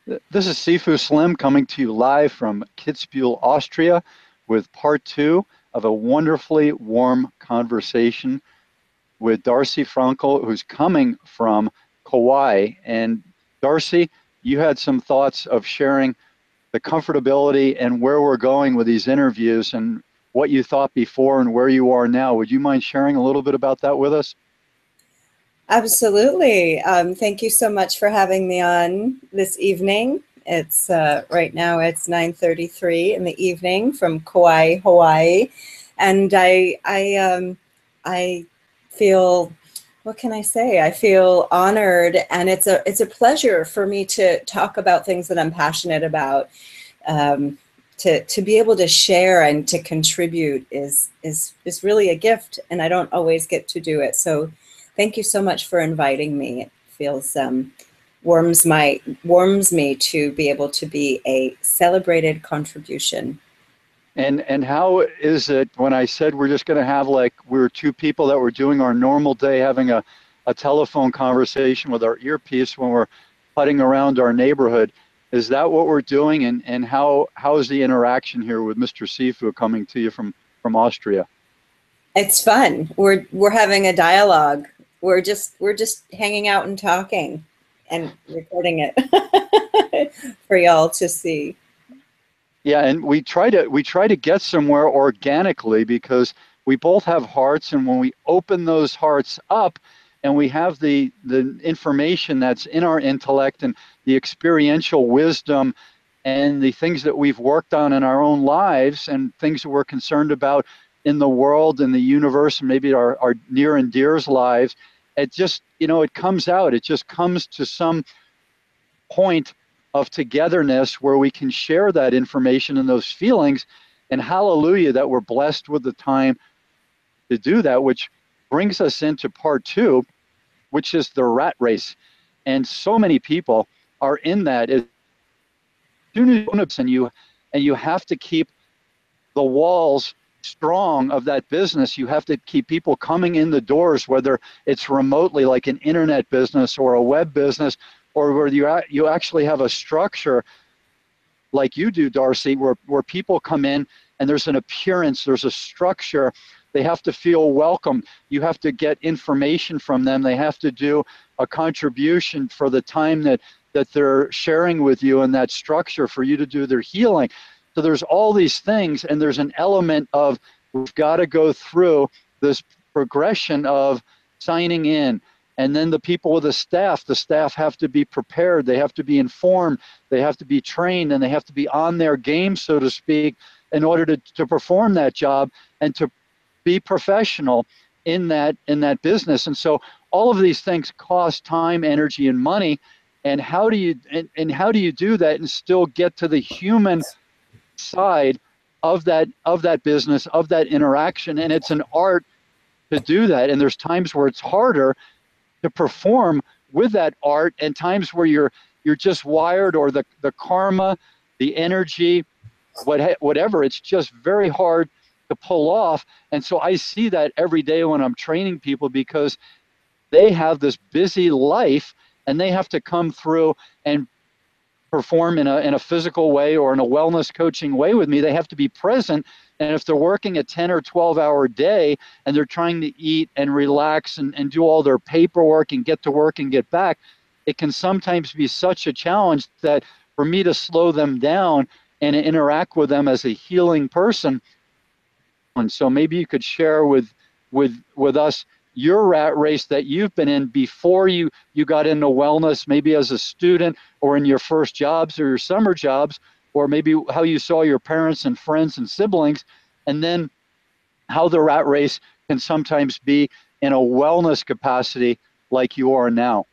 This is Sifu Slim coming to you live from Kitzbühel, Austria, with part two of a wonderfully warm conversation with Darci Frankel, who's coming from Kauai. And Darci, you had some thoughts of sharing the comfortability and where we're going with these interviews and what you thought before and where you are now. Would you mind sharing a little bit about that with us? Absolutely. Thank you so much for having me on this evening. It's right now it's 9:33 in the evening from Kauai, Hawaii, and I feel, what can I say? I feel honored, and it's a pleasure for me to talk about things that I'm passionate about. To be able to share and to contribute is really a gift, and I don't always get to do it. So thank you so much for inviting me. It feels warms me to be able to be a celebrated contribution. And how is it when I said we're just going to have, like, we're two people that were doing our normal day, having a telephone conversation with our earpiece when we're putting around our neighborhood? Is that what we're doing? And how is the interaction here with Mr. Sifu coming to you from Austria? It's fun. We're having a dialogue. We're just hanging out and talking and recording it for y'all to see. Yeah, and we try to get somewhere organically because we both have hearts, and when we open those hearts up and we have the information that's in our intellect and the experiential wisdom and the things that we've worked on in our own lives and things that we're concerned about in the world and the universe and maybe our near and dear's lives, it just, it comes out. It just comes to some point of togetherness where we can share that information and those feelings. And hallelujah that we're blessed with the time to do that, which brings us into part two, which is the rat race. And so many people are in that. As soon as you have to keep the walls strong of that business, you have to keep people coming in the doors, whether it's remotely like an internet business or a web business, or where you actually have a structure like you do, Darci, where people come in and there's an appearance, there's a structure. They have to feel welcome. You have to get information from them. They have to do a contribution for the time that they're sharing with you in that structure for you to do their healing. So there's all these things, and there's an element of we've got to go through this progression of signing in. And then the people with the staff have to be prepared. They have to be informed. They have to be trained, and they have to be on their game, so to speak, in order to perform that job and to be professional in that business. And so all of these things cost time, energy, and money. And how do you do that and still get to the human side of that business, of that interaction? And it's an art to do that. And there's times where it's harder to perform with that art, and times where you're just wired, or the karma, the energy, whatever, it's just very hard to pull off. And so I see that every day when I'm training people, because they have this busy life and they have to come through and perform in a physical way or in a wellness coaching way with me. They have to be present. And if they're working a 10 or 12-hour day and they're trying to eat and relax and do all their paperwork and get to work and get back, it can sometimes be such a challenge that for me to slow them down and interact with them as a healing person. And so maybe you could share with us your rat race that you've been in before you got into wellness, maybe as a student or in your first jobs or your summer jobs, or maybe how you saw your parents and friends and siblings, and then how the rat race can sometimes be in a wellness capacity like you are now.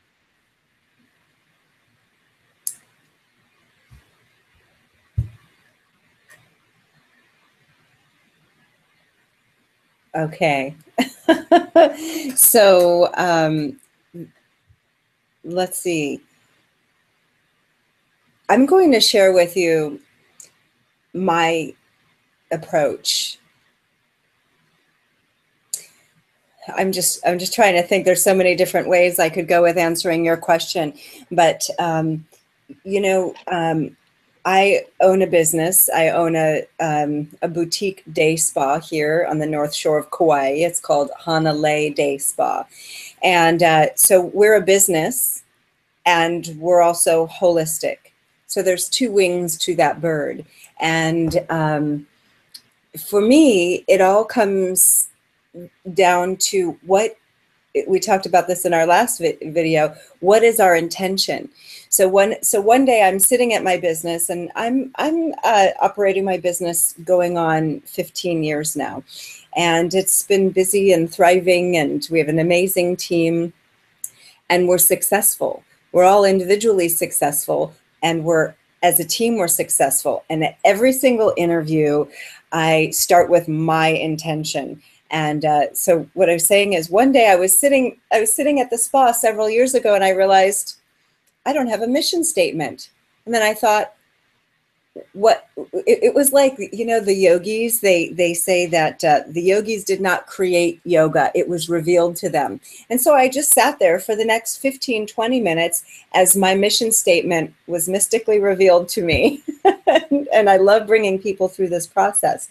Okay. So let's see. I'm going to share with you my approach. I'm just trying to think. There's so many different ways I could go with answering your question, but you know, I own a business. I own a boutique day spa here on the North Shore of Kauai. It's called Hanalei Day Spa. And so we're a business and we're also holistic. So there's two wings to that bird. And for me, it all comes down to what we talked about this in our last video. What is our intention? So one day I'm sitting at my business, and I'm operating my business going on 15 years now, and it's been busy and thriving, and we have an amazing team, and we're successful. We're all individually successful, and as a team we're successful. And at every single interview, I start with my intention. And so what I was saying is, one day I was sitting at the spa several years ago, and I realized I don't have a mission statement. And then I thought, it was like, you know, the yogis, they say that the yogis did not create yoga, it was revealed to them. And so I just sat there for the next 15-20 minutes as my mission statement was mystically revealed to me. And I love bringing people through this process.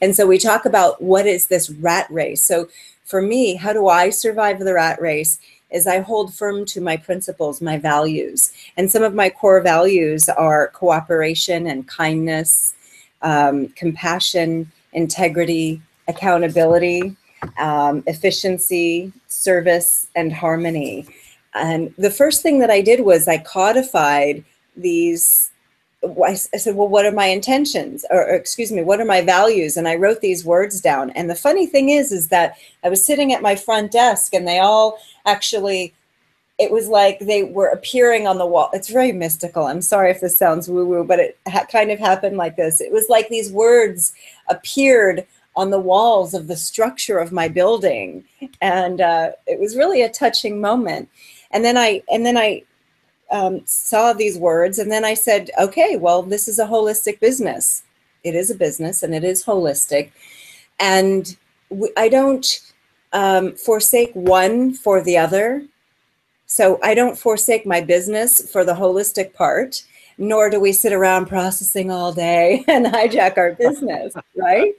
And so we talk about, what is this rat race? So for me, how do I survive the rat race? Is I hold firm to my principles, my values. And some of my core values are cooperation and kindness, compassion, integrity, accountability, efficiency, service, and harmony. And the first thing that I did was I codified these. I said, well, what are my intentions? Or excuse me, what are my values? And I wrote these words down. And the funny thing is that I was sitting at my front desk, and they all actually, it was like they were appearing on the wall. It's very mystical. I'm sorry if this sounds woo-woo, but it kind of happened like this. It was like these words appeared on the walls of the structure of my building. And it was really a touching moment. And then I saw these words, and then I said, okay, well, this is a holistic business. It is a business, and it is holistic. And I don't forsake one for the other. So I don't forsake my business for the holistic part, nor do we sit around processing all day and hijack our business, right?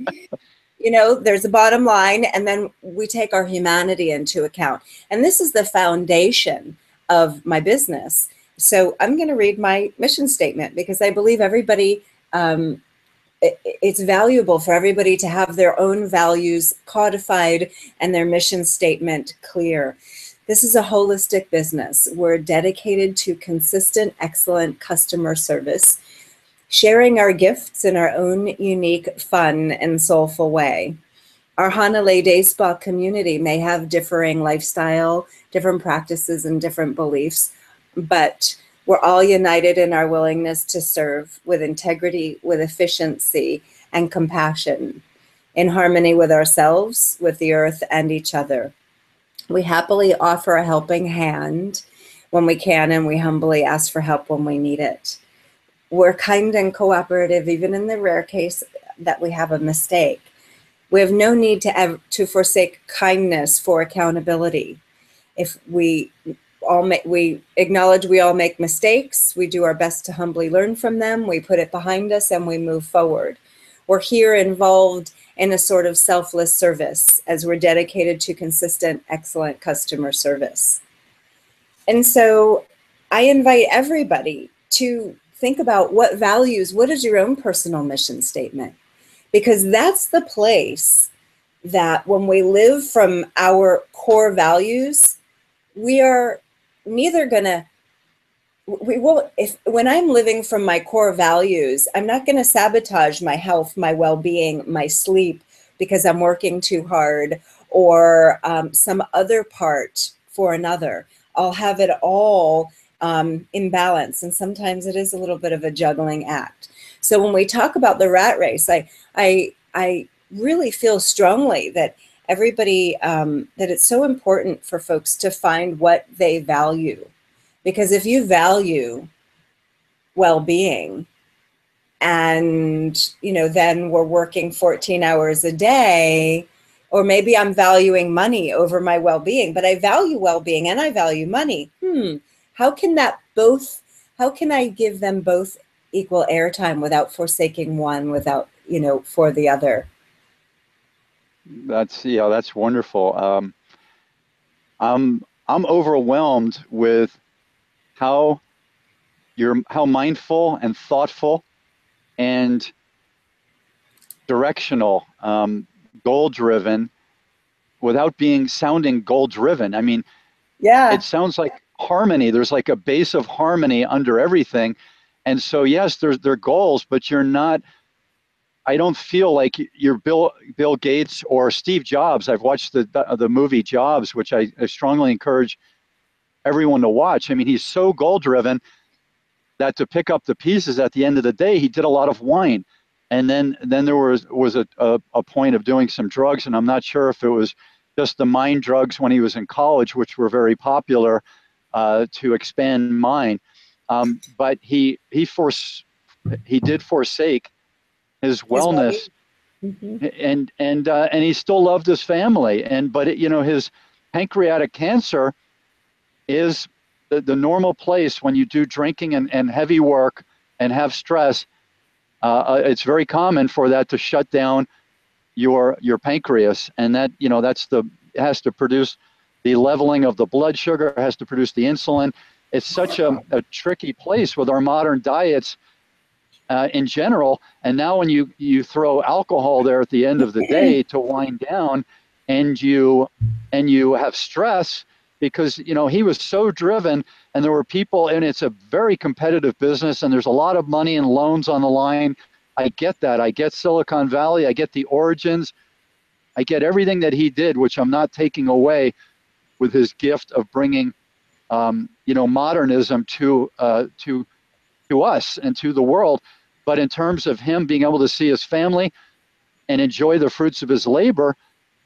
You know, there's a bottom line, and then we take our humanity into account. And this is the foundation of my business. So I'm going to read my mission statement, because I believe everybody, it's valuable for everybody to have their own values codified and their mission statement clear. This is a holistic business. We're dedicated to consistent, excellent customer service, sharing our gifts in our own unique, fun, and soulful way. Our Hanalei Day Spa community may have differing lifestyle, different practices, and different beliefs, but we're all united in our willingness to serve with integrity, with efficiency, and compassion, in harmony with ourselves, with the earth, and each other. We happily offer a helping hand when we can, and we humbly ask for help when we need it. We're kind and cooperative, even in the rare case that we have a mistake. We have no need to forsake kindness for accountability. If we acknowledge we all make mistakes, we do our best to humbly learn from them, we put it behind us, and we move forward. We're here involved in a sort of selfless service, as we're dedicated to consistent, excellent customer service. And so I invite everybody to think about what is your own personal mission statement? Because that's the place that when we live from our core values, we are neither gonna, when I'm living from my core values, I'm not gonna sabotage my health, my well-being, my sleep, because I'm working too hard, or some other part for another. I'll have it all in balance, and sometimes it is a little bit of a juggling act. So when we talk about the rat race, I really feel strongly that everybody, that it's so important for folks to find what they value. Because if you value well-being, and, you know, then we're working 14 hours a day, or maybe I'm valuing money over my well-being, but I value well-being and I value money. How can that both how can I give them both equal airtime without forsaking one, without, for the other? That's wonderful. I'm overwhelmed with how how mindful and thoughtful and directional, goal driven, without sounding goal driven. I mean, Yeah. it sounds like harmony. There's like a base of harmony under everything. And so, yes, there are goals, but you're not, I don't feel like you're Bill Gates or Steve Jobs. I've watched the movie Jobs, which I strongly encourage everyone to watch. I mean, he's so goal driven that to pick up the pieces at the end of the day, he did a lot of wine. And then there was a point of doing some drugs, and I'm not sure if it was just the mind drugs when he was in college, which were very popular to expand mind. But he did forsake his His body. wellness, Mm-hmm. and he still loved his family. But his pancreatic cancer is the normal place when you do drinking and heavy work and have stress. It's very common for that to shut down your pancreas, and that it has to produce the leveling of the blood sugar, it has to produce the insulin. It's such a tricky place with our modern diets in general. And now when you throw alcohol there at the end of the day to wind down, and you have stress because he was so driven, and there were people, and it's a very competitive business, and there's a lot of money and loans on the line. I get that. I get Silicon Valley. I get the origins. I get everything that he did, which I'm not taking away with his gift of bringing modernism to us and to the world. But in terms of him being able to see his family and enjoy the fruits of his labor,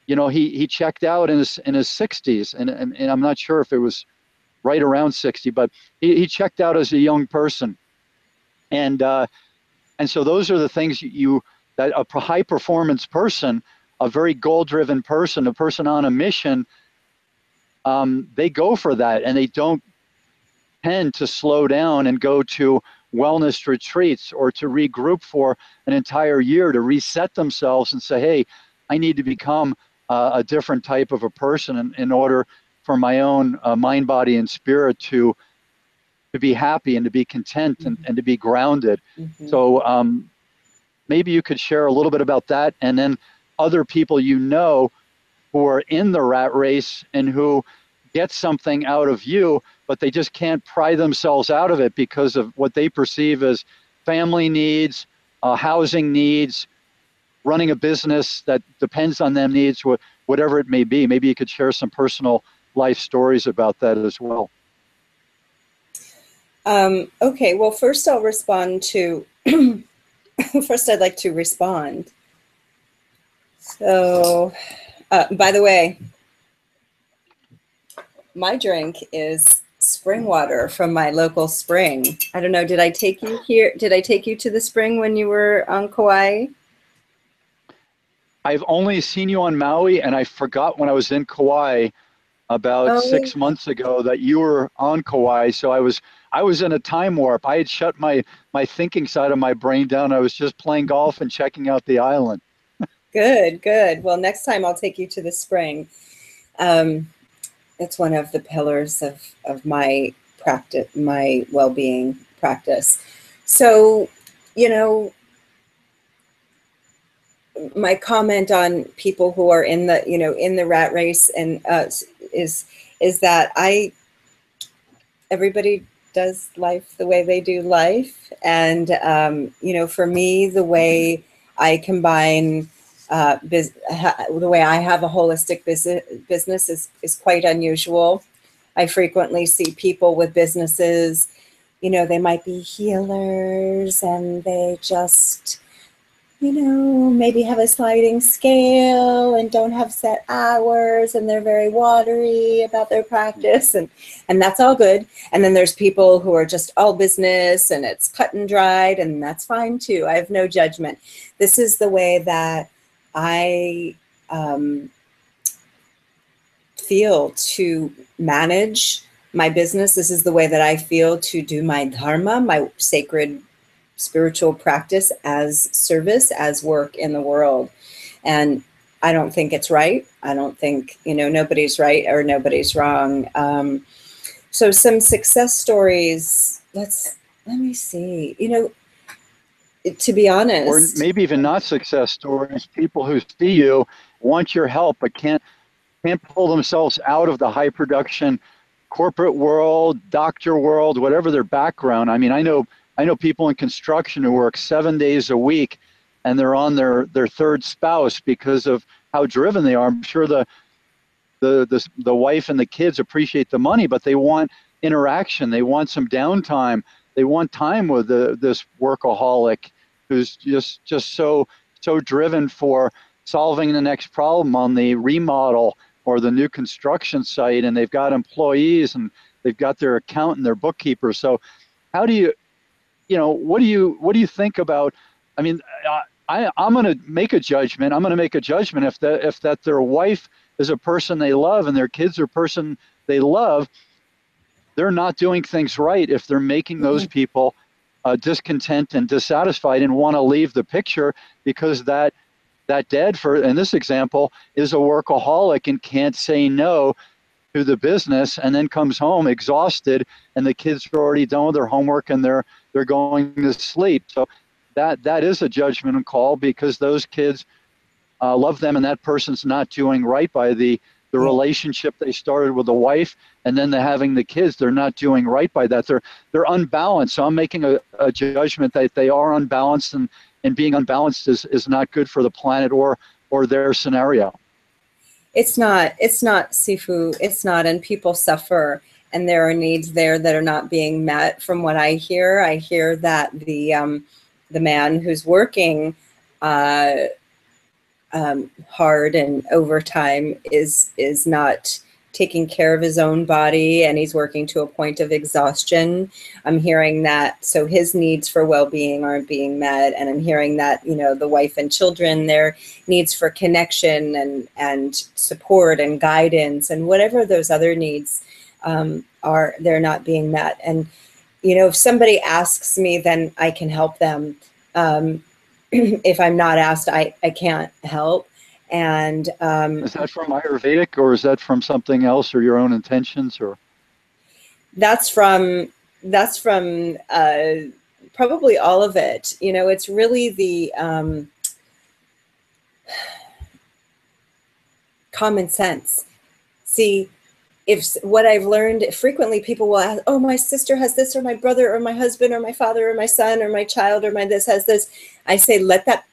he checked out in his 60s, and I'm not sure if it was right around 60, but he checked out as a young person. And so those are the things that a high performance person, a very goal driven person, a person on a mission, they go for that, and they don't tend to slow down and go to wellness retreats or to regroup for an entire year to reset themselves and say, hey, I need to become a different type of a person in order for my own mind, body, and spirit to be happy and to be content and to be grounded. Mm-hmm. So maybe you could share a little bit about that, and then other people who are in the rat race and who get something out of you, but they just can't pry themselves out of it because of what they perceive as family needs, housing needs, running a business that depends on them needs, whatever it may be. Maybe you could share some personal life stories about that as well. Okay, well, first I'll respond to, first I'd like to respond. So, by the way, my drink is spring water from my local spring. I don't know, did I take you here? Did I take you to the spring when you were on Kauai? I've only seen you on Maui, and I forgot when I was in Kauai about 6 months ago that you were on Kauai. So I was in a time warp. I had shut my thinking side of my brain down. I was just playing golf and checking out the island. Good, good. Well, next time I'll take you to the spring. It's one of the pillars of my practice, my well-being practice. So, my comment on people who are in the rat race and is that everybody does life the way they do life, and for me, the way I combine the way I have a holistic business is quite unusual. I frequently see people with businesses, they might be healers, and they just maybe have a sliding scale and don't have set hours, and they're very watery about their practice, and that's all good. And then there's people who are just all business and it's cut and dried, and that's fine too. I have no judgment. This is the way that I feel to manage my business. This is the way that I feel to do my dharma, my sacred spiritual practice, as service, as work in the world. And I don't think it's right. I don't think, nobody's right or nobody's wrong. So some success stories, let me see, to be honest. Or maybe even not success stories, people who see you, want your help, but can't pull themselves out of the high production corporate world, doctor world, whatever their background. I mean, I know people in construction who work 7 days a week, and they're on their third spouse because of how driven they are. I'm sure the wife and the kids appreciate the money, but they want interaction. They want some downtime. They want time with this workaholic who's just so driven for solving the next problem on the remodel or the new construction site, and they've got employees and they've got their accountant, their bookkeeper. So how do you, what do you think about? I mean, I'm going to make a judgment. I'm going to make a judgment if that their wife is a person they love and their kids are a person they love, they're not doing things right if they're making those people discontent and dissatisfied and want to leave the picture, because that dad, for in this example, is a workaholic and can't say no to the business, and then comes home exhausted, and the kids are already done with their homework and they're going to sleep. So that is a judgment call, because those kids love them, and that person's not doing right by the relationship they started with the wife, and then they're having the kids. They're not doing right by that. They're unbalanced. So I'm making a judgment that they are unbalanced, and being unbalanced is not good for the planet or their scenario. It's not, Sifu. It's not, and people suffer, and there are needs there that are not being met. From what I hear that the man who's working hard and overtime is not taking care of his own body, and he's working to a point of exhaustion. I'm hearing that, so his needs for well-being aren't being met, and I'm hearing that, the wife and children, their needs for connection and support and guidance and whatever those other needs are, they're not being met. And if somebody asks me, then I can help them. If I'm not asked, I can't help. And is that from Ayurvedic, or is that from something else, or your own intentions, or? That's from probably all of it. It's really the common sense. See, if what I've learned, frequently people will ask, oh, my sister has this, or my brother, or my husband, or my father, or my son, or my child, or my this has this. I say, let that,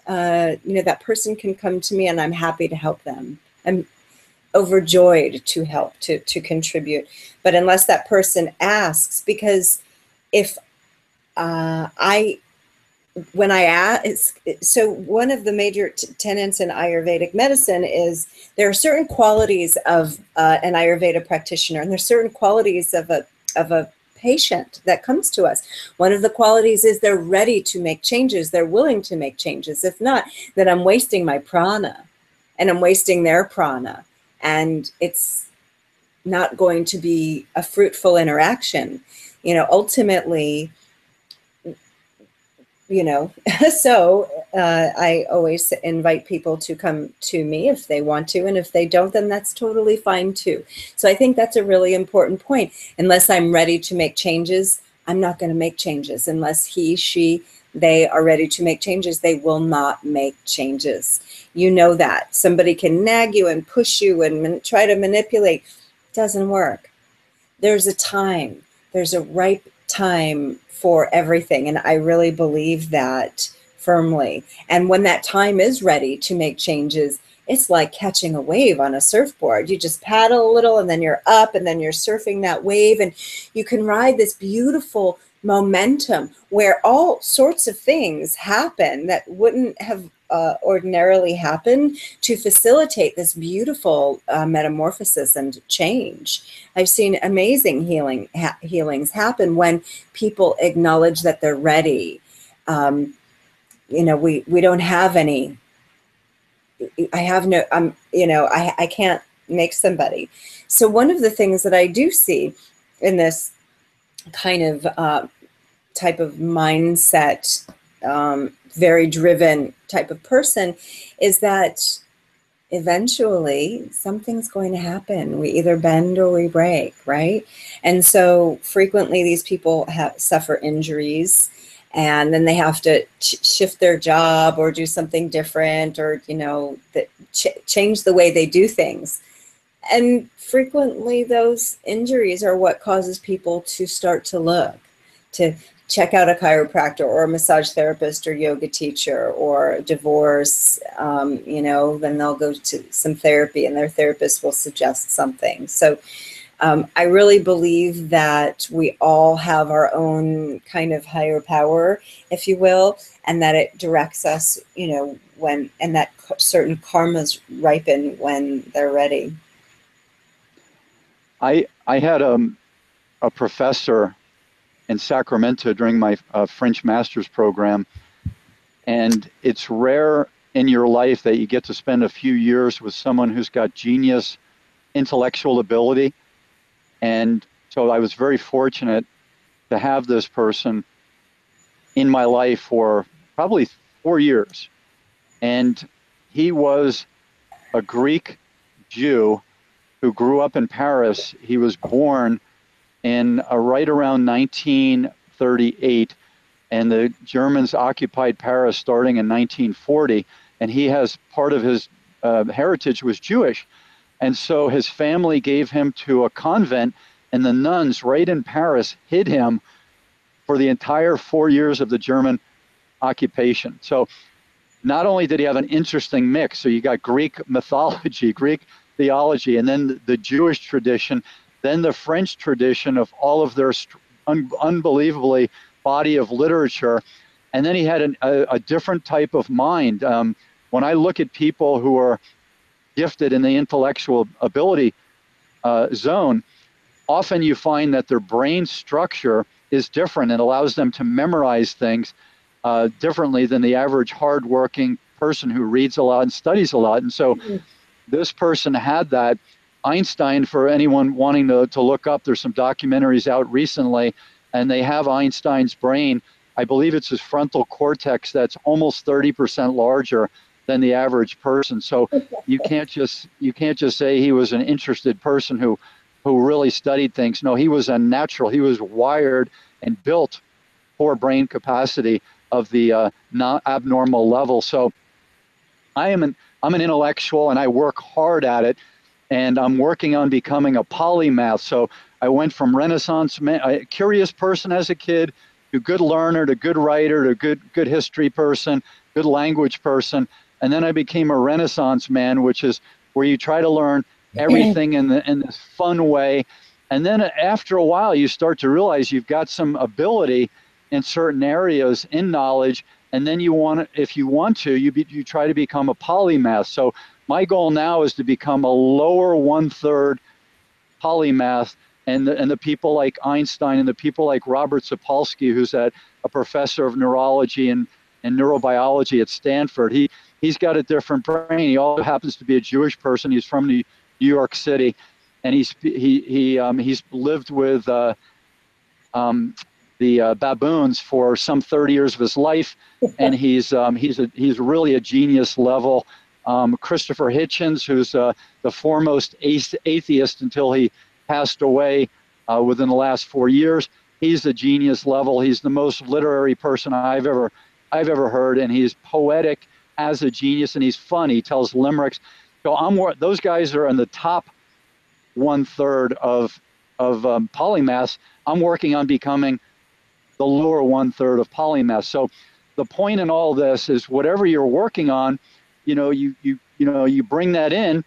that person can come to me, and I'm happy to help them. I'm overjoyed to help, to contribute. But unless that person asks, because if when I ask, so one of the major tenets in Ayurvedic medicine is there are certain qualities of an Ayurveda practitioner, and there's certain qualities of a patient that comes to us. One of the qualities is they're ready to make changes. They're willing to make changes. If not, then I'm wasting my prana, and I'm wasting their prana, and it's not going to be a fruitful interaction. Ultimately, so I always invite people to come to me if they want to, and if they don't, then that's totally fine too. So I think that's a really important point. Unless I'm ready to make changes, I'm not going to make changes. Unless he, she, they are ready to make changes, they will not make changes. That. Somebody can nag you and push you and try to manipulate. It doesn't work. There's a time. There's a ripe time for everything. And I really believe that firmly. And when that time is ready to make changes, it's like catching a wave on a surfboard. You just paddle a little, and then you're up, and then you're surfing that wave, and you can ride this beautiful momentum where all sorts of things happen that wouldn't have ordinarily happen to facilitate this beautiful metamorphosis and change. I've seen amazing healings happen when people acknowledge that they're ready. We don't have any. I have no. I can't make somebody. So one of the things that I do see in this kind of type of mindset, very driven type of person, is that eventually something's going to happen. We either bend or we break, right? And so frequently these people suffer injuries, and then they have to shift their job or do something different, or, you know, change the way they do things. And frequently those injuries are what causes people to start to look, to check out a chiropractor or a massage therapist or yoga teacher, or divorce, you know, then they'll go to some therapy and their therapist will suggest something. So I really believe that we all have our own kind of higher power, if you will, and that it directs us, you know, when, and that certain karmas ripen when they're ready. I had a professor in Sacramento during my French master's program, and it's rare in your life that you get to spend a few years with someone who's got genius intellectual ability. And so I was very fortunate to have this person in my life for probably 4 years. And he was a Greek Jew who grew up in Paris. He was born in right around 1938, and the Germans occupied Paris starting in 1940, and he has part of his heritage was Jewish. And so his family gave him to a convent, and the nuns right in Paris hid him for the entire 4 years of the German occupation. So not only did he have an interesting mix, so you got Greek mythology, Greek theology, and then the Jewish tradition, then the French tradition of all of their unbelievably body of literature. And then he had a different type of mind. When I look at people who are gifted in the intellectual ability zone, often you find that their brain structure is different and allows them to memorize things differently than the average hardworking person who reads a lot and studies a lot. And so this person had that. Einstein, for anyone wanting to look up, there's some documentaries out recently, and they have Einstein's brain. I believe it's his frontal cortex that's almost 30% larger than the average person. So you can't just say he was an interested person who really studied things. No, he was a natural. He was wired and built for brain capacity of the not abnormal level. So I'm an intellectual, and I work hard at it. And I'm working on becoming a polymath. So I went from Renaissance man, a curious person as a kid, to good learner, to good writer, to good history person, good language person. And then I became a Renaissance man, which is where you try to learn everything in this fun way. And then after a while, you start to realize you've got some ability in certain areas in knowledge. And then if you want to, you try to become a polymath. So my goal now is to become a lower 1/3 polymath, and the people like Einstein and the people like Robert Sapolsky, who's a professor of neurology and neurobiology at Stanford. He's got a different brain. He also happens to be a Jewish person. He's from New York City, and he's lived with the baboons for some 30 years of his life, and he's really a genius level. Christopher Hitchens, who's the foremost atheist until he passed away within the last 4 years. He's a genius level. He's the most literary person I've ever heard, and he's poetic as a genius, and he's fun. He tells limericks. So those guys are in the top 1/3 of polymaths. I'm working on becoming the lower 1/3 of polymaths. So the point in all this is whatever you're working on, you bring that in,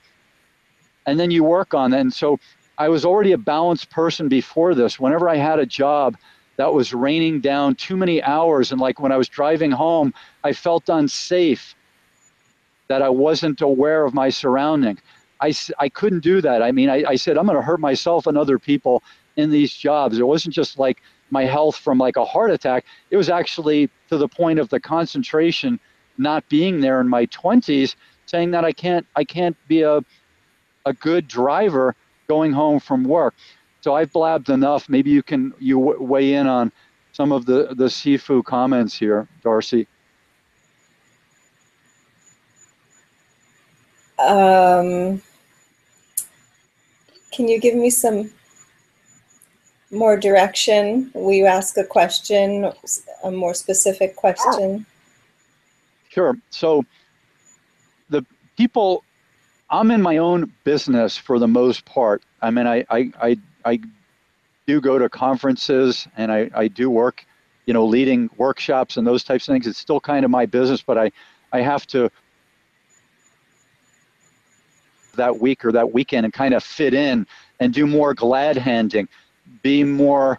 and then you work on it. And so I was already a balanced person before this. Whenever I had a job that was raining down too many hours, and like when I was driving home, I felt unsafe, that I wasn't aware of my surroundings. I couldn't do that. I mean, I said, I'm going to hurt myself and other people in these jobs. It wasn't just like my health from like a heart attack. It was actually to the point of the concentration not being there in my 20s, saying that I can't be a a good driver going home from work. So I've blabbed enough. Maybe you weigh in on some of the Sifu comments here, Darci. Can you give me some more direction? Will you ask a question, a more specific question? Sure. So the people, I'm in my own business for the most part. I mean, I do go to conferences and I do work, leading workshops and those types of things. It's still kind of my business, but I have to that week or that weekend and kind of fit in and do more glad handing, be more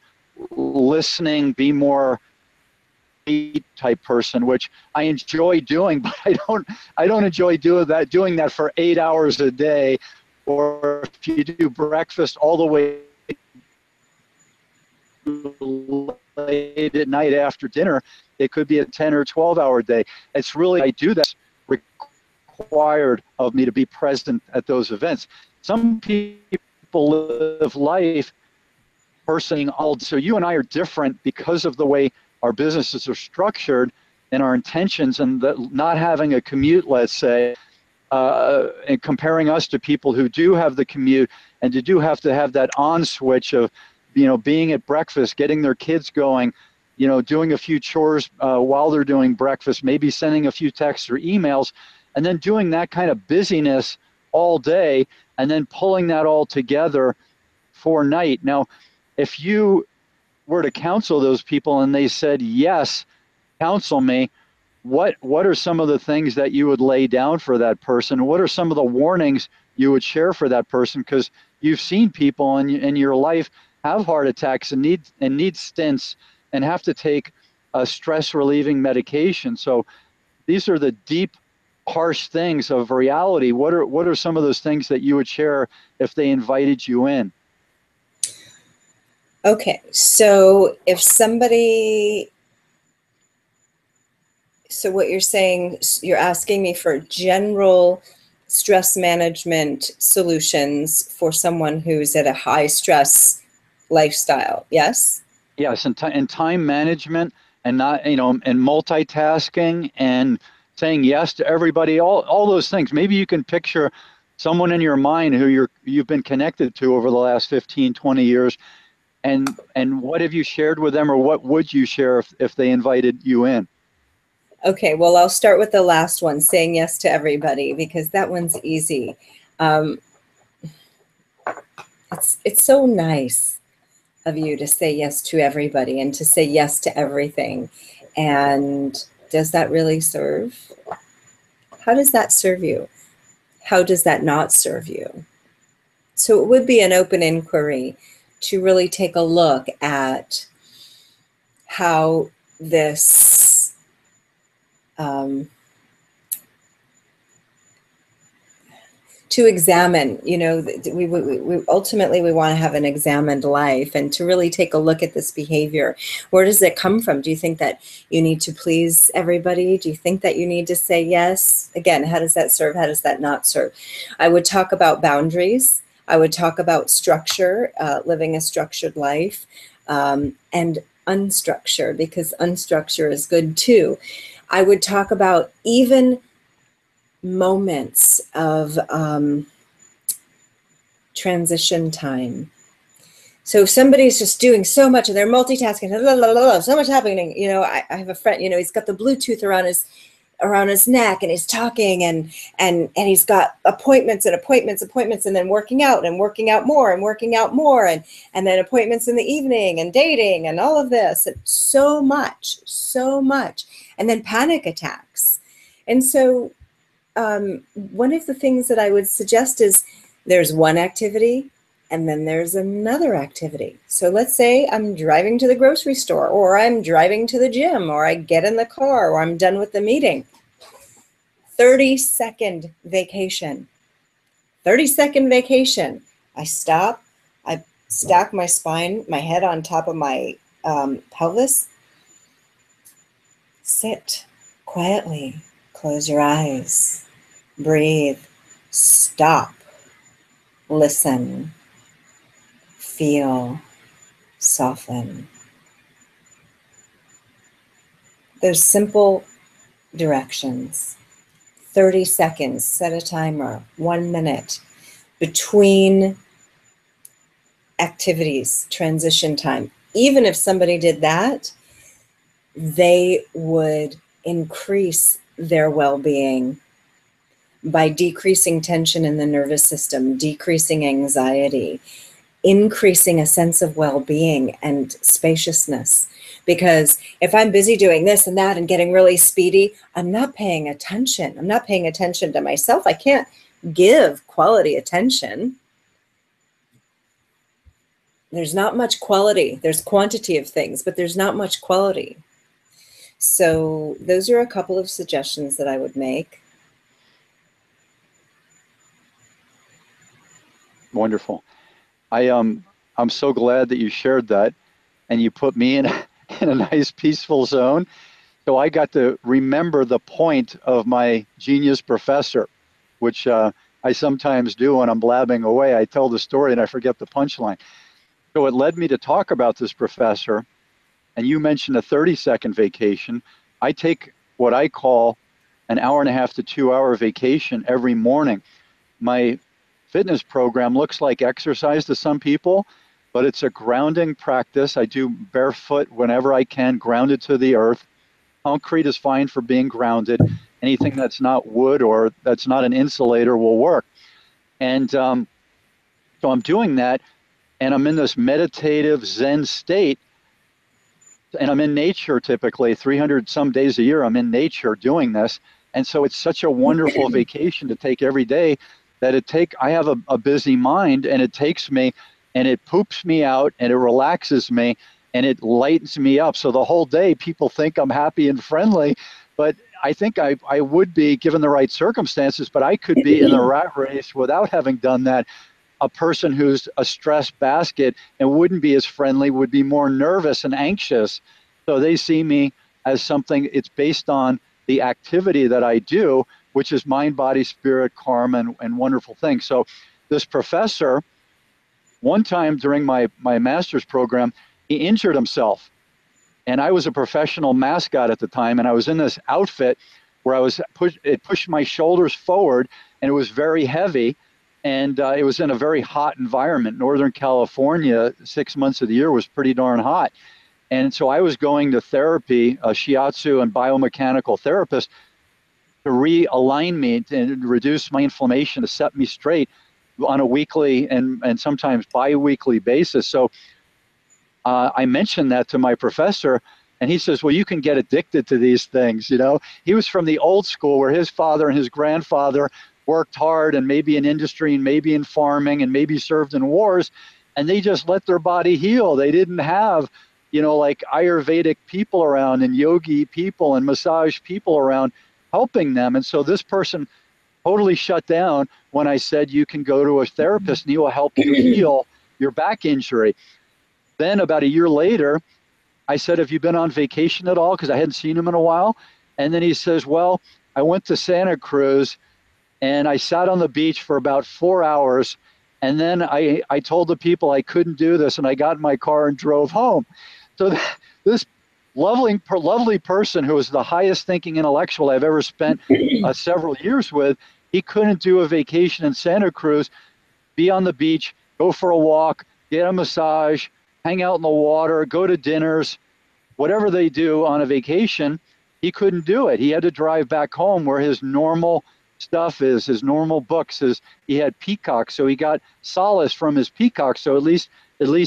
listening, be more type person, which I enjoy doing, but I don't enjoy doing that for 8 hours a day. Or if you do breakfast all the way late at night after dinner, it could be a 10 or 12-hour day. It's really, I do that required of me to be present at those events. Some people live life personally old. So you and I are different because of the way our businesses are structured and our intentions, and not having a commute, let's say, and comparing us to people who do have the commute and do have to have that on switch of, being at breakfast, getting their kids going, doing a few chores while they're doing breakfast, maybe sending a few texts or emails, and then doing that kind of busyness all day, and then pulling that all together for night. Now, if you were to counsel those people and they said, yes, counsel me, what are some of the things that you would lay down for that person? What are some of the warnings you would share for that person? Because you've seen people in your life have heart attacks and need stints and have to take a stress relieving medication. So these are the deep, harsh things of reality. What are some of those things that you would share if they invited you in? Okay, so so what you're saying, you're asking me for general stress management solutions for someone who's at a high stress lifestyle, yes? Yes, and time management, and not, and multitasking, and saying yes to everybody, all those things. Maybe you can picture someone in your mind who you've been connected to over the last 15, 20 years, and what have you shared with them, or what would you share if they invited you in? Okay, well, I'll start with the last one, saying yes to everybody, because that one's easy. It's so nice of you to say yes to everybody and to say yes to everything. And does that really serve? How does that serve you? How does that not serve you? So it would be an open inquiry to really take a look at how this to examine, we ultimately we want to have an examined life, and to really take a look at this behavior. Where does it come from? Do you think that you need to please everybody? Do you think that you need to say yes? Again, how does that serve? How does that not serve? I would talk about boundaries. I would talk about structure, living a structured life, and unstructured, because unstructured is good too. I would talk about even moments of transition time. So if somebody's just doing so much and they're multitasking, so much happening, I have a friend, he's got the Bluetooth around his neck, and he's talking, and he's got appointments and then working out more and then appointments in the evening and dating and all of this, and so much, and then panic attacks. And so one of the things that I would suggest is there's one activity and then there's another activity. So let's say I'm driving to the grocery store, or I'm driving to the gym, or I get in the car, or I'm done with the meeting. 30-second vacation. 30-second vacation. I stop, I stack my spine, my head on top of my pelvis. Sit quietly, close your eyes. Breathe. Stop. listen, feel, soften. Those simple directions. 30 seconds, set a timer, 1 minute between activities, transition time. Even if somebody did that, they would increase their well-being by decreasing tension in the nervous system, decreasing anxiety, increasing a sense of well-being and spaciousness. Because if I'm busy doing this and that and getting really speedy, I'm not paying attention. I'm not paying attention to myself. I can't give quality attention. There's not much quality. There's quantity of things, but there's not much quality. So those are a couple of suggestions that I would make. Wonderful. I'm so glad that you shared that, and you put me in in a nice peaceful zone. So I got to remember the point of my genius professor, which I sometimes do when I'm blabbing away. I tell the story and I forget the punchline. So it led me to talk about this professor. And you mentioned a 30-second vacation. I take what I call an hour and a half to 2 hour vacation every morning. My fitness program looks like exercise to some people, but it's a grounding practice. I do barefoot whenever I can, grounded to the earth. Concrete is fine for being grounded. Anything that's not wood or that's not an insulator will work. And so I'm doing that, and I'm in this meditative Zen state, and I'm in nature typically 300 some days a year. I'm in nature doing this. And so it's such a wonderful vacation to take every day that I have a busy mind, and it takes me and it poops me out and it relaxes me and it lightens me up. So the whole day people think I'm happy and friendly, but I think I would be given the right circumstances, but I could be in the rat race without having done that. A person who's a stress basket and wouldn't be as friendly would be more nervous and anxious. So they see me as something, it's based on the activity that I do, which is mind, body, spirit, karma, and wonderful things. So this professor, one time during my master's program, he injured himself. And I was a professional mascot at the time, and I was in this outfit where it pushed my shoulders forward, and it was very heavy. And it was in a very hot environment. Northern California, 6 months of the year was pretty darn hot. And so I was going to therapy, a shiatsu and biomechanical therapist, to realign me and reduce my inflammation, to set me straight on a weekly and sometimes bi-weekly basis. So I mentioned that to my professor, and he says, well, you can get addicted to these things. He was from the old school where his father and his grandfather worked hard, and maybe in industry and maybe in farming and maybe served in wars, and they just let their body heal. They didn't have, like Ayurvedic people around and yogi people and massage people around helping them. And so this person totally shut down when I said, you can go to a therapist and he will help you heal your back injury. Then about a year later, I said, have you been on vacation at all? Because I hadn't seen him in a while. And then he says, well, I went to Santa Cruz and I sat on the beach for about 4 hours. And then I told the people I couldn't do this, and I got in my car and drove home. So this lovely person who was the highest thinking intellectual I've ever spent several years with, he couldn't do a vacation in Santa Cruz, be on the beach, go for a walk, get a massage, hang out in the water, go to dinners, whatever they do on a vacation. He couldn't do it. He had to drive back home where his normal stuff is, his normal books. He had peacocks, so he got solace from his peacocks. So at least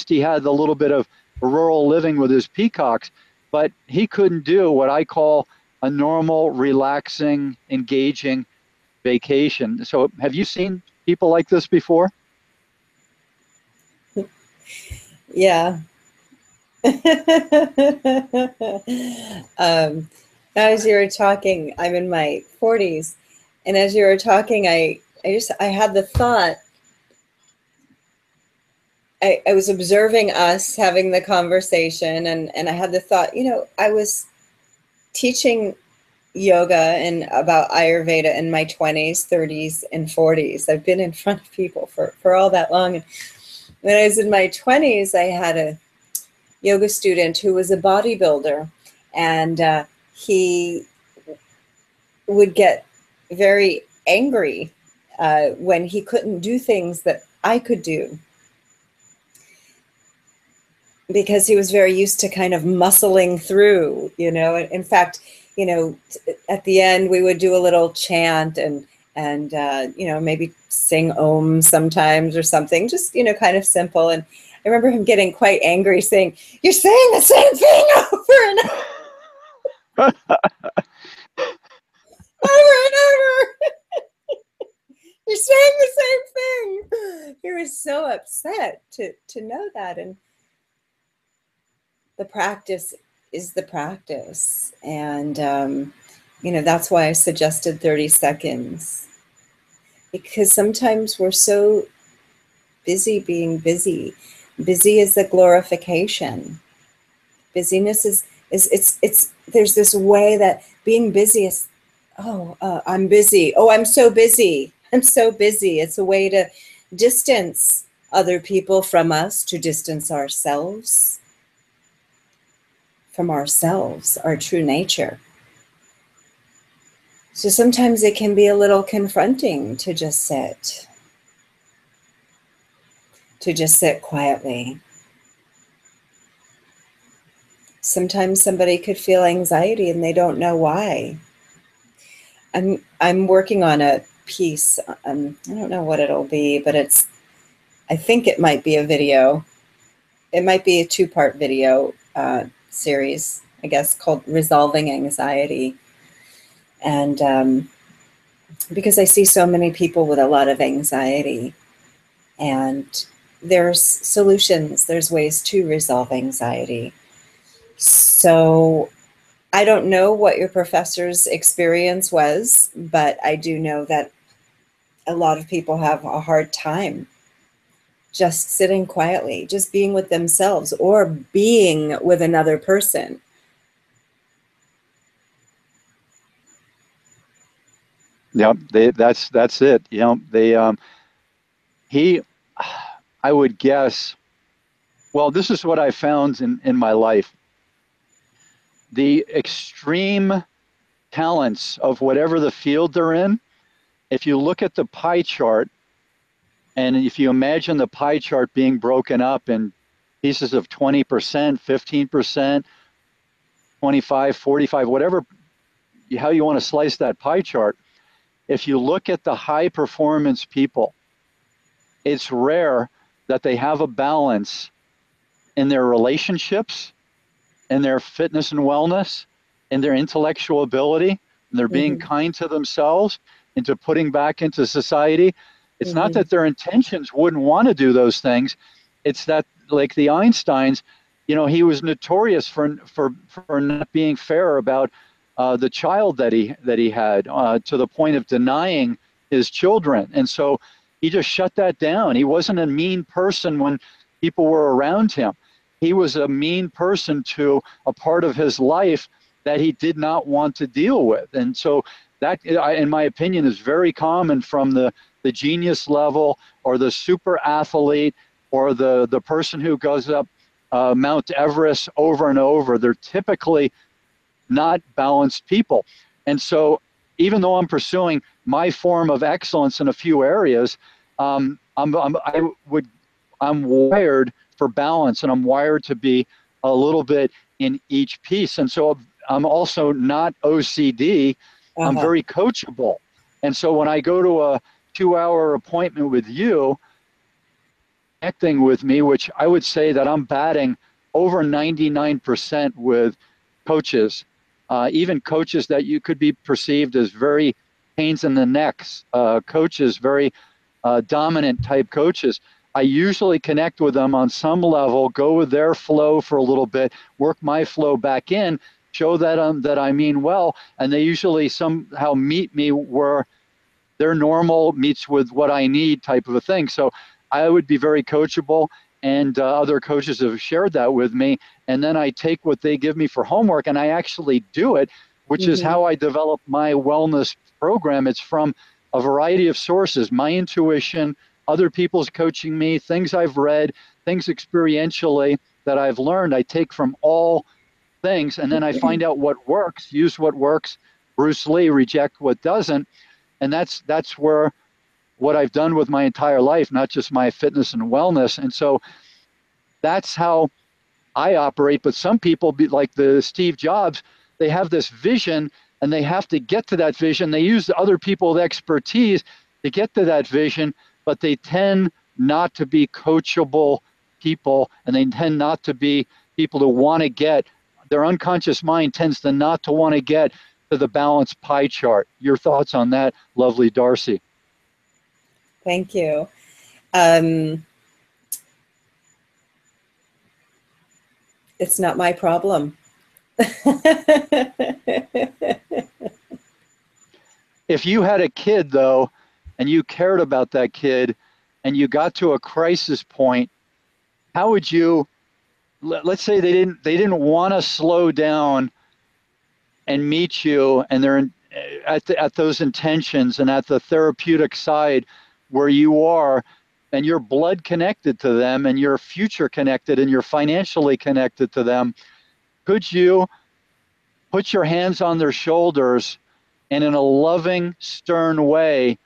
he had a little bit of rural living with his peacocks. But he couldn't do what I call a normal, relaxing, engaging vacation. So have you seen people like this before? Yeah. As you were talking, I'm in my 40s, and as you were talking, I had the thought. I was observing us having the conversation, and I had the thought, I was teaching yoga and about Ayurveda in my 20s, 30s, and 40s. I've been in front of people for all that long. And when I was in my 20s, I had a yoga student who was a bodybuilder, and he would get very angry when he couldn't do things that I could do, because he was very used to kind of muscling through, you know. In fact, you know, at the end we would do a little chant and you know, maybe sing Om sometimes or something, just, you know, kind of simple. And I remember him getting quite angry, saying, "You're saying the same thing over and over and over. You're saying the same thing." He was so upset to know that. And the practice is the practice. And, you know, that's why I suggested 30 seconds. Because sometimes we're so busy being busy. Busy is a glorification. Busyness is it's there's this way that being busy is, I'm busy. Oh, I'm so busy. I'm so busy. It's a way to distance other people from us, to distance ourselves from ourselves, our true nature. So sometimes it can be a little confronting to just sit quietly. Sometimes somebody could feel anxiety and they don't know why. I'm working on a piece. I don't know what it'll be, but I think it might be a video. It might be a 2-part video series, I guess, called Resolving Anxiety. And because I see so many people with a lot of anxiety, and there's solutions, there's ways to resolve anxiety. So I don't know what your professor's experience was, but I do know that a lot of people have a hard time just sitting quietly, just being with themselves or being with another person. Yeah, that's it. You know, he, I would guess. Well, this is what I found in my life. The extreme talents of whatever the field they're in, if you look at the pie chart, and if you imagine the pie chart being broken up in pieces of 20%, 15%, 25, 45, whatever, how you want to slice that pie chart, if you look at the high performance people, it's rare that they have a balance in their relationships, in their fitness and wellness, in their intellectual ability, and they're being Mm-hmm. kind to themselves, into putting back into society. It's not Mm-hmm. that their intentions wouldn't want to do those things. It's that, like the Einsteins, you know, he was notorious for not being fair about the child that he had, to the point of denying his children. And so he just shut that down. He wasn't a mean person when people were around him. He was a mean person to a part of his life that he did not want to deal with. And so that, in my opinion, is very common from the genius level, or the super athlete, or the person who goes up Mount Everest over and over. They're typically not balanced people. And so even though I'm pursuing my form of excellence in a few areas, I'm wired for balance, and I'm wired to be a little bit in each piece. And so I'm also not OCD. I'm Uh-huh. very coachable. And so when I go to a 2-hour appointment with you, connecting with me, which I would say that I'm batting over 99% with coaches, even coaches that you could be perceived as very pains in the necks, coaches, very dominant type coaches. I usually connect with them on some level, go with their flow for a little bit, work my flow back in, show that I mean well, and they usually somehow meet me where their normal meets with what I need, type of a thing. So I would be very coachable, and other coaches have shared that with me. And then I take what they give me for homework and I actually do it which is how I developed my wellness program. It's from a variety of sources, my intuition, other people's coaching me, things I've read, things experientially that I've learned. I take from all things, and then I find out what works, use what works, Bruce Lee, reject what doesn't. And that's where what I've done with my entire life, not just my fitness and wellness. And so that's how I operate. But some people, like the Steve Jobs, they have this vision and they have to get to that vision. They use the other people with expertise to get to that vision, but they tend not to be coachable people, and they tend not to be people who want to get, their unconscious mind tends to not to want to get to the balanced pie chart. Your thoughts on that, lovely Darci? Thank you. It's not my problem. If you had a kid, though, and you cared about that kid, and you got to a crisis point, how would you, let's say they didn't want to slow down and meet you, and they're at those intentions and at the therapeutic side where you are, and you're blood connected to them, and you're future connected, and you're financially connected to them, could you put your hands on their shoulders and in a loving, stern way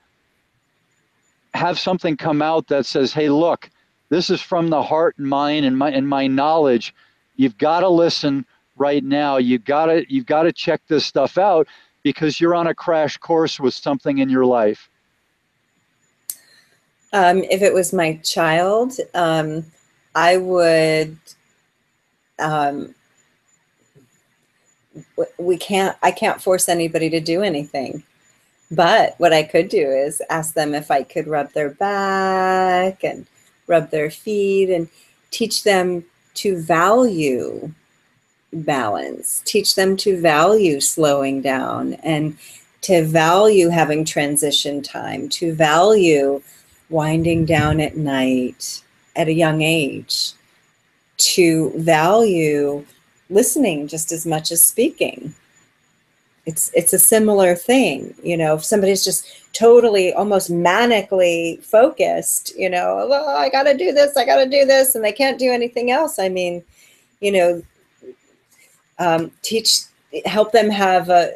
have something come out that says, hey, look, this is from the heart and mind and my knowledge. You've got to listen right now. You've got to check this stuff out because you're on a crash course with something in your life. If it was my child, I would, I can't force anybody to do anything. But what I could do is ask them if I could rub their back and rub their feet and teach them to value balance, teach them to value slowing down and to value having transition time, to value winding down at night at a young age, to value listening just as much as speaking. It's a similar thing, you know, if somebody's just totally almost manically focused, you know, oh, I got to do this, and they can't do anything else. I mean, you know, help them have a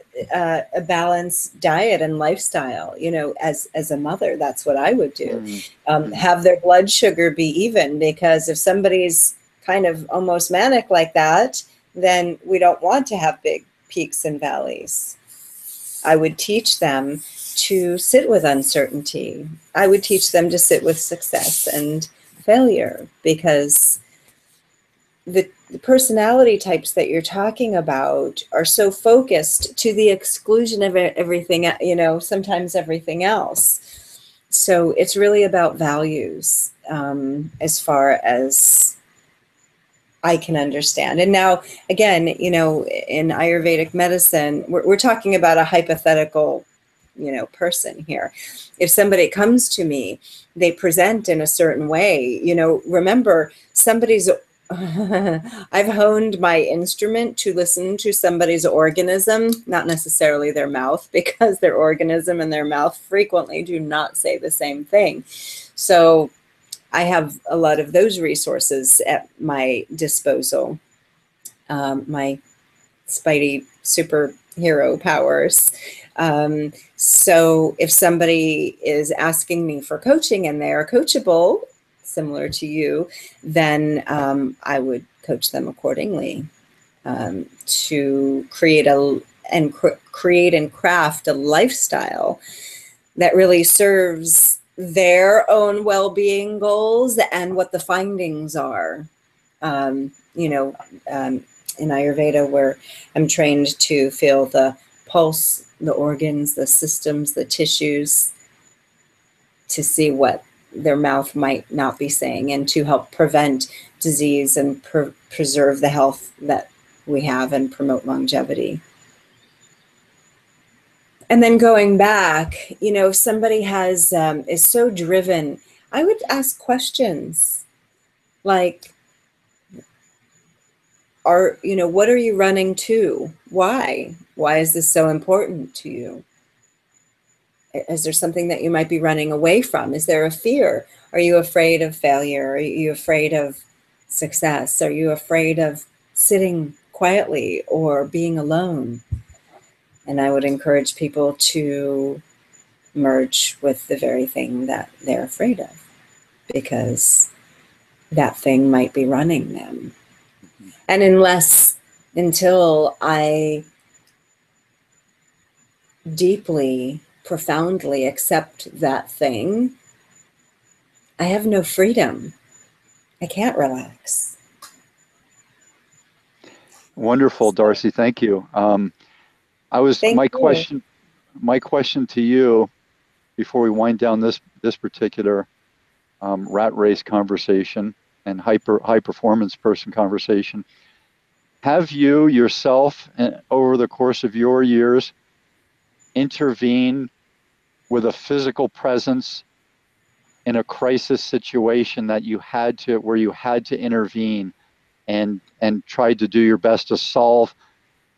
balanced diet and lifestyle, you know, as a mother, that's what I would do. Have their blood sugar be even, because if somebody's kind of almost manic like that, then we don't want to have big peaks and valleys. I would teach them to sit with uncertainty. I would teach them to sit with success and failure, because the personality types that you're talking about are so focused to the exclusion of everything, you know, sometimes everything else. So it's really about values, as far as I can understand. And now, again, you know, in Ayurvedic medicine, we're talking about a hypothetical, you know, person here. If somebody comes to me, they present in a certain way, you know, remember somebody's, I've honed my instrument to listen to somebody's organism, not necessarily their mouth, because their organism and their mouth frequently do not say the same thing. So I have a lot of those resources at my disposal, my Spidey superhero powers. So if somebody is asking me for coaching and they are coachable, similar to you, then I would coach them accordingly, to create and craft a lifestyle that really serves their own well-being goals and what the findings are. You know, in Ayurveda, where I'm trained to feel the pulse, the organs, the systems, the tissues, to see what their mouth might not be saying, and to help prevent disease and preserve the health that we have and promote longevity. And then going back, you know, if somebody has is so driven, I would ask questions like, what are you running to? Why is this so important to you? Is there something that you might be running away from? Is there a fear? Are you afraid of failure? Are you afraid of success? Are you afraid of sitting quietly or being alone? And I would encourage people to merge with the very thing that they're afraid of, because that thing might be running them. And until I deeply, profoundly accept that thing, I have no freedom. I can't relax. Wonderful, Darci. Thank you. Thank you. My question to you before we wind down this particular rat race conversation and high performance person conversation. Have you yourself, over the course of your years, intervened with a physical presence in a crisis situation where you had to intervene and tried to do your best to solve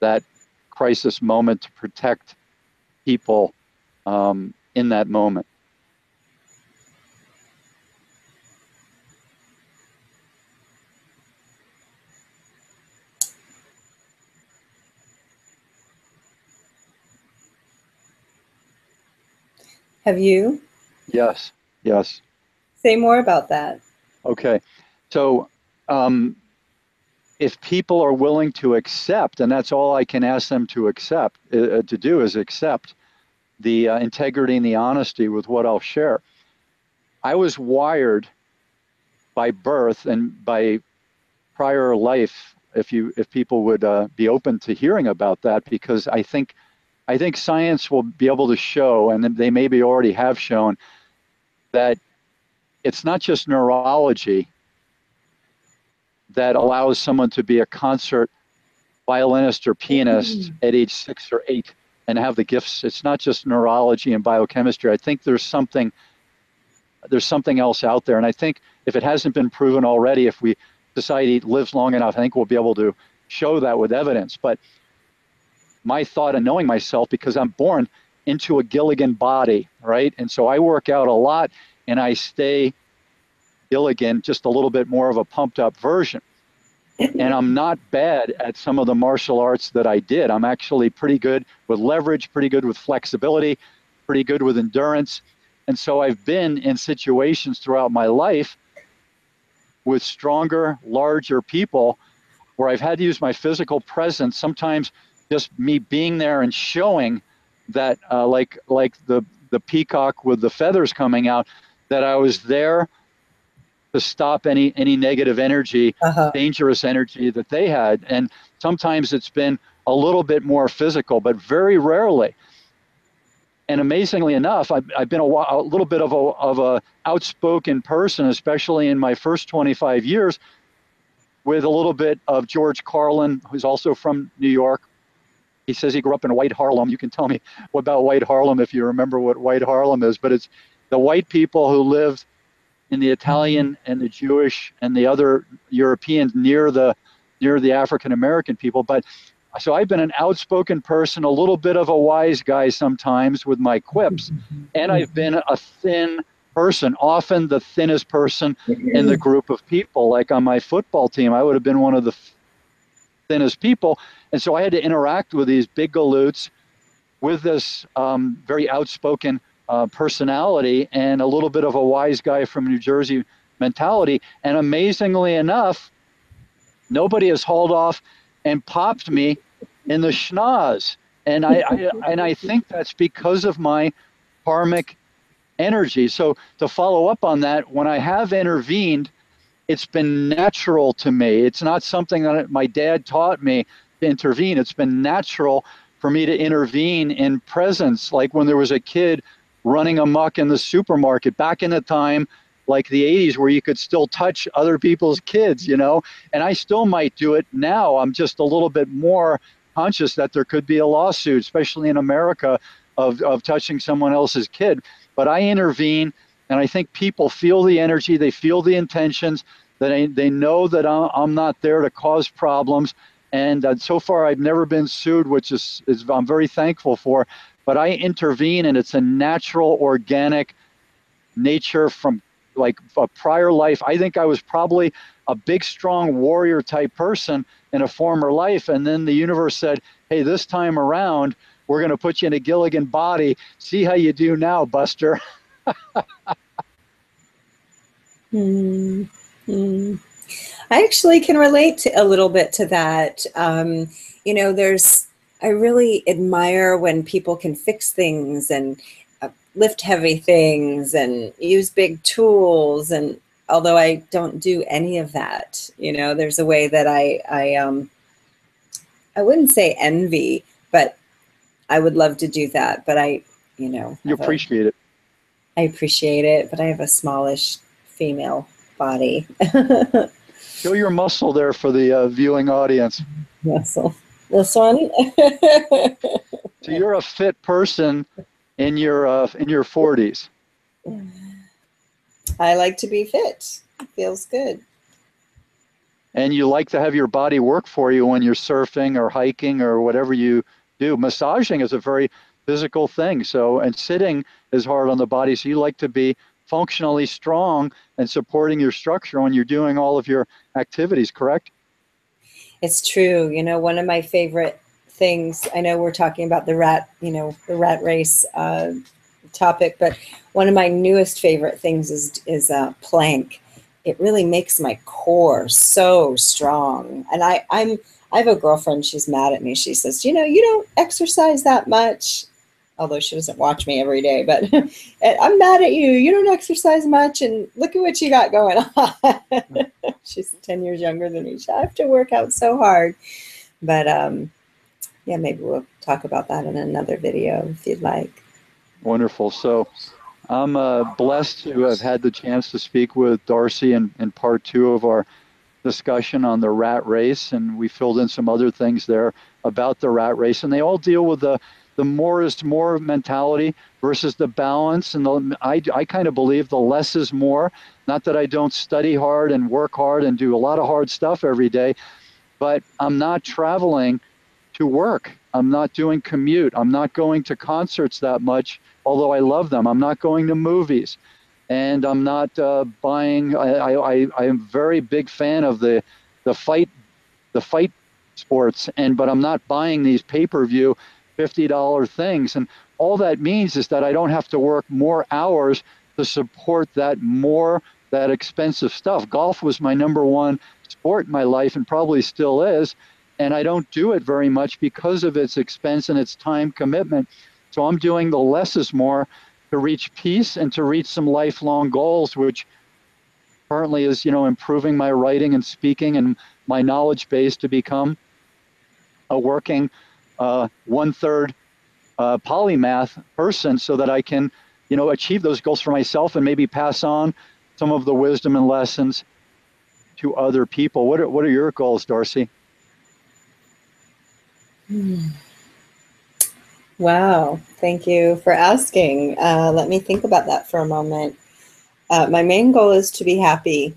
that crisis moment to protect people in that moment? Have you? Yes. Yes. Say more about that. Okay. So, if people are willing to accept, and that's all I can ask them to accept, to do is accept the integrity and the honesty with what I'll share. I was wired by birth and by prior life, if people would be open to hearing about that, because I think science will be able to show, and they maybe already have shown, that it's not just neurology that allows someone to be a concert violinist or pianist at age 6 or 8 and have the gifts. It's not just neurology and biochemistry. I think there's something else out there. And I think if it hasn't been proven already, if society lives long enough, I think we'll be able to show that with evidence. But my thought and knowing myself, because I'm born into a Gilligan body, right? And so I work out a lot and I stay Gilligan, just a little bit more of a pumped up version. And I'm not bad at some of the martial arts that I did. I'm actually pretty good with leverage, pretty good with flexibility, pretty good with endurance. And so I've been in situations throughout my life with stronger, larger people where I've had to use my physical presence, sometimes just me being there and showing that, like the peacock with the feathers coming out, that I was there to stop any negative energy, dangerous energy that they had. And sometimes it's been a little bit more physical, but very rarely. And amazingly enough, I've been a little bit of a outspoken person, especially in my first 25 years, with a little bit of George Carlin, who's also from New York. He says he grew up in White Harlem. You can tell me about White Harlem if you remember what White Harlem is, but it's the white people who lived in the Italian and the Jewish and the other Europeans near the African American people. But so I've been an outspoken person, a little bit of a wise guy sometimes with my quips, and I've been a thin person, often the thinnest person in the group of people. Like on my football team, I would have been one of the thinnest people. And so I had to interact with these big galoots with this very outspoken personality and a little bit of a wise guy from New Jersey mentality. And amazingly enough, nobody has hauled off and popped me in the schnoz. And I think that's because of my karmic energy. So to follow up on that, when I have intervened, it's been natural to me. It's not something that my dad taught me to intervene. It's been natural for me to intervene in presence, like when there was a kid running amok in the supermarket back in the time, like the 80s, where you could still touch other people's kids, and I still might do it now. I'm just a little bit more conscious that there could be a lawsuit, especially in America, of touching someone else's kid. But I intervene, and I think people feel the energy, they feel the intentions, that they know that I'm not there to cause problems. And so far, I've never been sued, which is I'm very thankful for. But I intervene, and it's a natural, organic nature from like a prior life. I think I was probably a big, strong warrior type person in a former life. And then the universe said, hey, this time around, we're going to put you in a Gilligan body. See how you do now, Buster. Hmm. Hmm. I actually can relate to a little bit to that. You know, I really admire when people can fix things and lift heavy things and use big tools. And although I don't do any of that, you know, there's a way that I wouldn't say envy, but I would love to do that. But you know, You appreciate it. I appreciate it, but I have a smallish female body. Show your muscle there for the viewing audience. Muscle. This one. So you're a fit person in your 40s. I like to be fit. It feels good. And you like to have your body work for you when you're surfing or hiking or whatever you do. Massaging is a very physical thing. So, and sitting is hard on the body. So you like to be functionally strong and supporting your structure when you're doing all of your activities, correct? It's true. You know, one of my favorite things, I know we're talking about the rat race topic, but one of my newest favorite things is plank. It really makes my core so strong. And I have a girlfriend, she's mad at me. She says, you know, you don't exercise that much, although she doesn't watch me every day, but I'm mad at you. You don't exercise much, and look at what you got going on. She's 10 years younger than me. I have to work out so hard. But yeah, maybe we'll talk about that in another video if you'd like. Wonderful. So I'm blessed to have had the chance to speak with Darci in part 2 of our discussion on the rat race, and we filled in some other things there about the rat race, and they all deal with the more is more mentality versus the balance. And I kind of believe the less is more. Not that I don't study hard and work hard and do a lot of hard stuff every day, but I'm not traveling to work. I'm not doing commute. I'm not going to concerts that much, although I love them. I'm not going to movies, and I'm not buying. I am a very big fan of the fight sports, but I'm not buying these pay-per-view $50 things. And all that means is that I don't have to work more hours to support that expensive stuff. Golf was my number one sport in my life and probably still is. And I don't do it very much because of its expense and its time commitment. So I'm doing the less is more to reach peace and to reach some lifelong goals, which currently is, you know, improving my writing and speaking and my knowledge base to become a working 1/3 polymath person, so that I can, you know, achieve those goals for myself and maybe pass on some of the wisdom and lessons to other people. What are your goals, Darci? Wow, thank you for asking. Let me think about that for a moment. My main goal is to be happy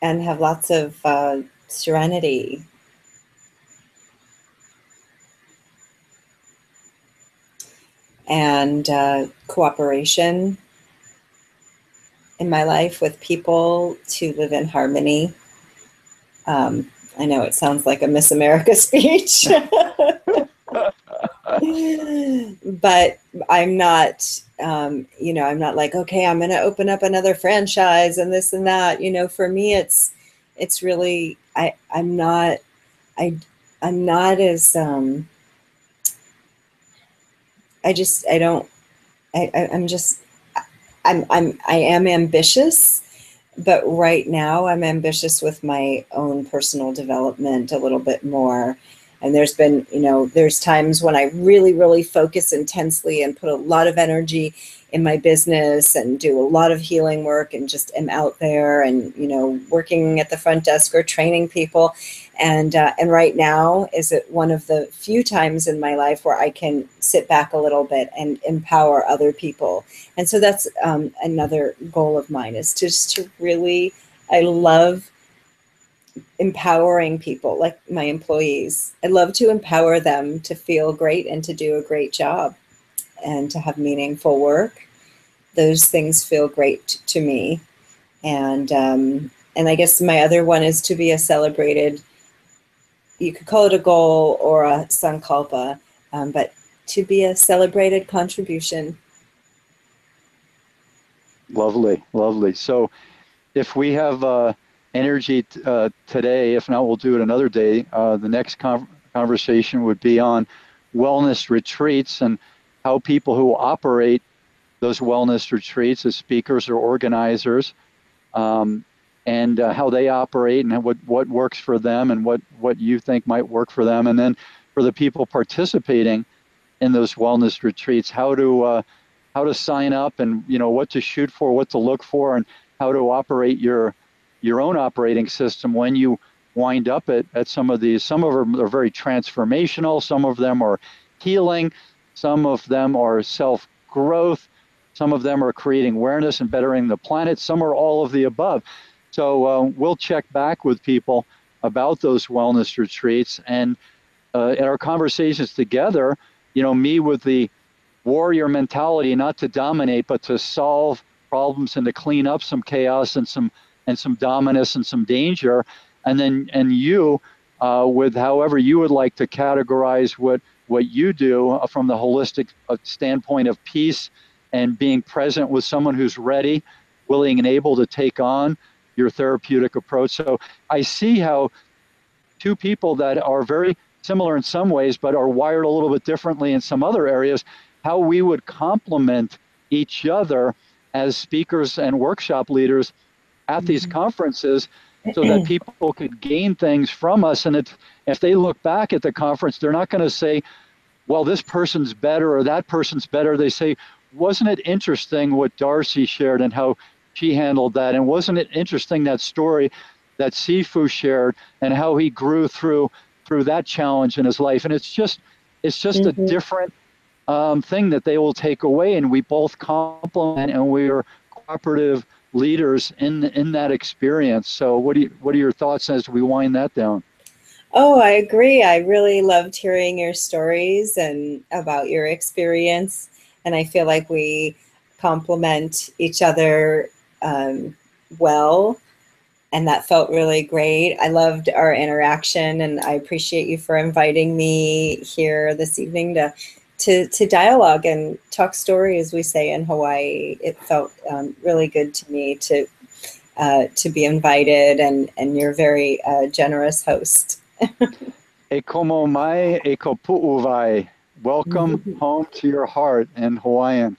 and have lots of serenity. And cooperation in my life with people, to live in harmony. I know it sounds like a Miss America speech, but I'm not, you know, I'm not like, okay, I'm going to open up another franchise and this and that. You know, for me, it's really, I'm not as, I am ambitious, but right now I'm ambitious with my own personal development a little bit more. And there's been, there's times when I really, really focus intensely and put a lot of energy in my business and do a lot of healing work and just am out there and, working at the front desk or training people. And right now is it one of the few times in my life where I can sit back a little bit and empower other people. And so that's another goal of mine, is just to really, I love empowering people, like my employees. I love to empower them to feel great and to do a great job and to have meaningful work. Those things feel great to me. And I guess my other one is to be a celebrated, you could call it a goal or a sankalpa, but to be a celebrated contribution. Lovely, lovely. So if we have energy today, if not, we'll do it another day. The next conversation would be on wellness retreats and how people who operate those wellness retreats as speakers or organizers, and how they operate and what works for them and what you think might work for them. And then for the people participating in those wellness retreats, how to sign up and, what to shoot for, what to look for, and how to operate your own operating system when you wind up at some of these. Some of them are very transformational. Some of them are healing. Some of them are self-growth. Some of them are creating awareness and bettering the planet. Some are all of the above. So we'll check back with people about those wellness retreats. And in our conversations together, me with the warrior mentality, not to dominate, but to solve problems and to clean up some chaos and some dominance and some danger. And you with however you would like to categorize what you do from the holistic standpoint of peace and being present with someone who's ready, willing, and able to take on your therapeutic approach. So I see how two people that are very similar in some ways, but are wired a little bit differently in some other areas, how we would complement each other as speakers and workshop leaders at these conferences, so that people could gain things from us. And if they look back at the conference, they're not going to say, well, this person's better or that person's better. They say, wasn't it interesting what Darci shared and how she handled that? And wasn't it interesting, that story that Sifu shared and how he grew through that challenge in his life? And it's just a different thing that they will take away, and we both complement, and we are cooperative leaders in that experience. So what are your thoughts as we wind that down? Oh, I agree. I really loved hearing your stories and about your experience. And I feel like we complement each other well. And that felt really great. I loved our interaction, and I appreciate you for inviting me here this evening to dialogue and talk story, as we say in Hawaii. It felt really good to me to be invited, and you're a very generous host. E komo mai e ko pu'uvai. Welcome home to your heart in Hawaiian.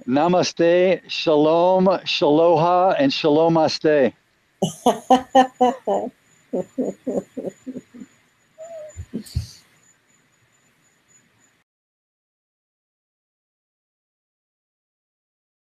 Namaste, shalom, shaloha, and shalomaste.